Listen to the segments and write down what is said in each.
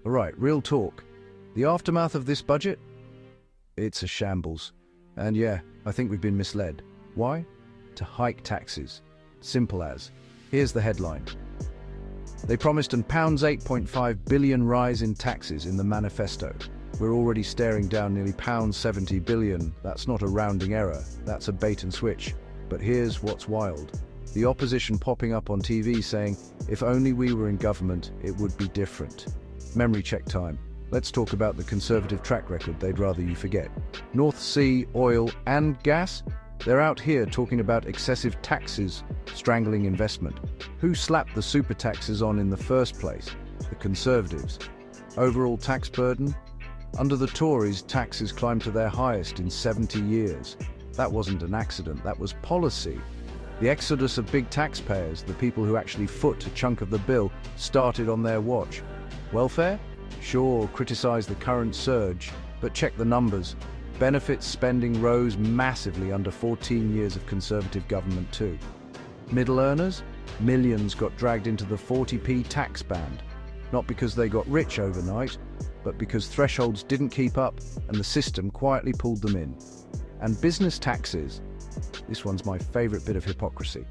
All right, real talk. The aftermath of this budget? It's a shambles. And yeah, I think we've been misled. Why? To hike taxes. Simple as. Here's the headline. They promised an £8.5 billion rise in taxes in the manifesto. We're already staring down nearly £70 billion. That's not a rounding error. That's a bait and switch. But here's what's wild. The opposition popping up on TV saying, if only we were in government, it would be different. Memory check time. Let's talk about the Conservative track record they'd rather you forget. North Sea, oil and gas? They're out here talking about excessive taxes strangling investment. Who slapped the super taxes on in the first place? The Conservatives. Overall tax burden? Under the Tories, taxes climbed to their highest in 70 years. That wasn't an accident, that was policy. The exodus of big taxpayers, the people who actually foot a chunk of the bill, started on their watch. Welfare? Sure, criticize the current surge, but check the numbers. Benefits spending rose massively under 14 years of Conservative government too. Middle earners? Millions got dragged into the 40p tax band. Not because they got rich overnight, but because thresholds didn't keep up and the system quietly pulled them in. And business taxes? This one's my favorite bit of hypocrisy.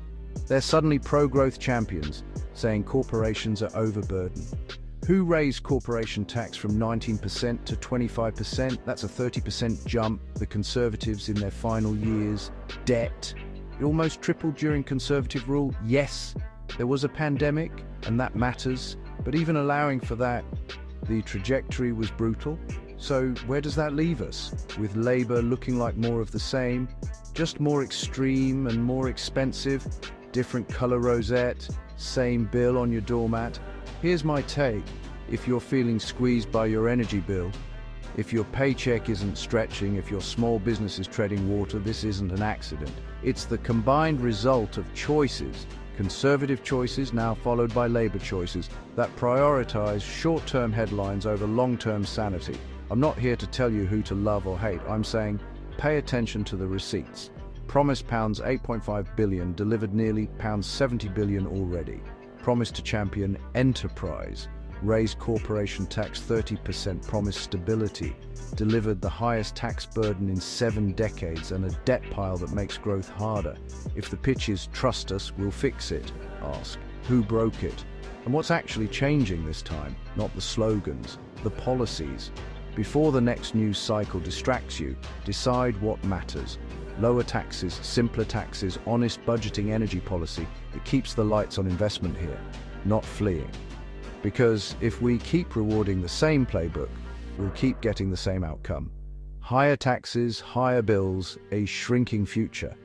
They're suddenly pro-growth champions, saying corporations are overburdened. Who raised corporation tax from 19% to 25%? That's a 30% jump. The Conservatives in their final years. Debt. It almost tripled during Conservative rule. Yes, there was a pandemic, and that matters. But even allowing for that, the trajectory was brutal. So where does that leave us? With Labour looking like more of the same, just more extreme and more expensive, different colour rosette, same bill on your doormat. Here's my take. If you're feeling squeezed by your energy bill, if your paycheck isn't stretching, if your small business is treading water, this isn't an accident. It's the combined result of choices, Conservative choices now followed by Labour choices, that prioritise short-term headlines over long-term sanity. I'm not here to tell you who to love or hate. I'm saying pay attention to the receipts. Promised £8.5 billion, delivered nearly £70 billion already. Promised to champion enterprise, raised corporation tax 30%, promised stability, delivered the highest tax burden in 7 decades and a debt pile that makes growth harder. If the pitch is trust us, we'll fix it, ask who broke it? And what's actually changing this time? Not the slogans, the policies. Before the next news cycle distracts you, decide what matters. Lower taxes, simpler taxes, honest budgeting, energy policy that keeps the lights on investment here, not fleeing. Because if we keep rewarding the same playbook, we'll keep getting the same outcome. Higher taxes, higher bills, a shrinking future.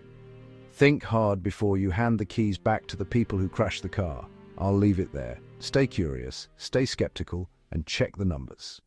Think hard before you hand the keys back to the people who crashed the car. I'll leave it there. Stay curious, stay skeptical, and check the numbers.